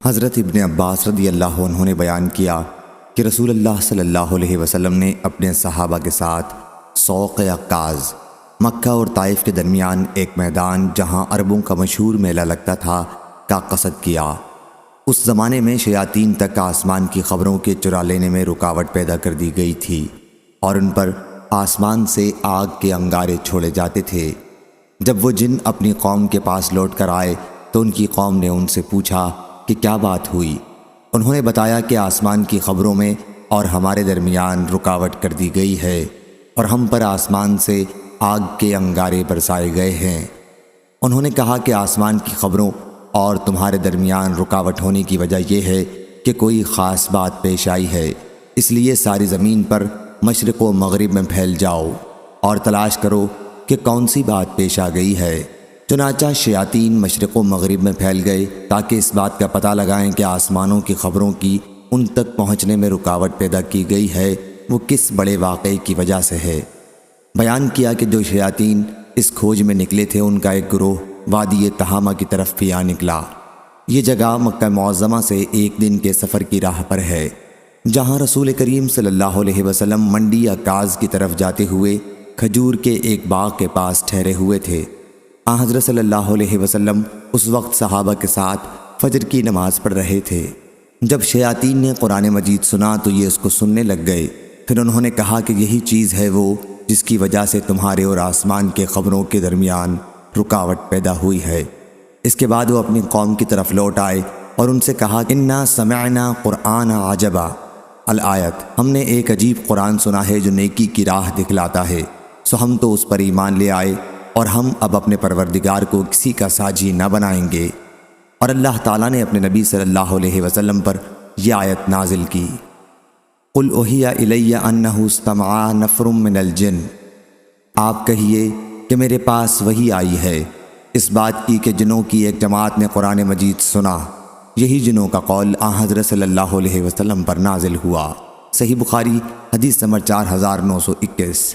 حضرت ابن عباس رضی اللہ عنہ نے بیان کیا کہ رسول اللہ صلی اللہ علیہ وسلم نے اپنے صحابہ کے ساتھ سوق عکاظ، مکہ اور طائف کے درمیان ایک میدان جہاں عربوں کا مشہور میلہ لگتا تھا کا قصد کیا۔ اس زمانے میں شیاطین تک آسمان کی خبروں کے چرا لینے میں رکاوٹ پیدا کر دی گئی تھی اور ان پر آسمان سے آگ کے انگارے چھوڑے جاتے تھے۔ جب وہ جن اپنی قوم کے پاس لوٹ کر آئے تو ان کی قوم نے ان سے پوچھا کہ کیا بات ہوئی؟ انہوں نے بتایا کہ آسمان کی خبروں میں اور ہمارے درمیان رکاوٹ کر دی گئی ہے اور ہم پر آسمان سے آگ کے انگارے برسائے گئے ہیں۔ انہوں نے کہا کہ آسمان کی خبروں اور تمہارے درمیان رکاوٹ ہونے کی وجہ یہ ہے کہ کوئی خاص بات پیش آئی ہے، اس لیے ساری زمین پر مشرق و مغرب میں پھیل جاؤ اور تلاش کرو کہ کون سی بات پیش آ گئی ہے۔ چنانچہ شیاطین مشرق و مغرب میں پھیل گئے تاکہ اس بات کا پتہ لگائیں کہ آسمانوں کی خبروں کی ان تک پہنچنے میں رکاوٹ پیدا کی گئی ہے وہ کس بڑے واقعے کی وجہ سے ہے۔ بیان کیا کہ جو شیاطین اس کھوج میں نکلے تھے ان کا ایک گروہ وادی تہامہ کی طرف بھی آ نکلا۔ یہ جگہ مکہ معظمہ سے ایک دن کے سفر کی راہ پر ہے، جہاں رسول کریم صلی اللہ علیہ وسلم منڈی عکاظ کی طرف جاتے ہوئے کھجور کے ایک باغ کے پاس ٹھہرے ہوئے تھے۔ حضرت صلی اللہ علیہ وسلم اس وقت صحابہ کے ساتھ فجر کی نماز پڑھ رہے تھے۔ جب شیاطین نے قرآن مجید سنا تو یہ اس کو سننے لگ گئے۔ پھر انہوں نے کہا کہ یہی چیز ہے وہ جس کی وجہ سے تمہارے اور آسمان کے خبروں کے درمیان رکاوٹ پیدا ہوئی ہے۔ اس کے بعد وہ اپنی قوم کی طرف لوٹ آئے اور ان سے کہا انا سمعنا قرآن عجبا الآیت، ہم نے ایک عجیب قرآن سنا ہے جو نیکی کی راہ دکھلاتا ہے، سو ہم تو اس پر ایمان لے آئے اور ہم اب اپنے پروردگار کو کسی کا ساجی نہ بنائیں گے۔ اور اللہ تعالیٰ نے اپنے نبی صلی اللہ علیہ وسلم پر یہ آیت نازل کی، قل اوحی الی انہ استمع نفر من الجن، آپ کہیے کہ میرے پاس وحی آئی ہے اس بات کی کہ جنوں کی ایک جماعت نے قرآن مجید سنا، یہی جنوں کا قول حضرت صلی اللہ علیہ وسلم پر نازل ہوا۔ صحیح بخاری حدیث نمبر 4921۔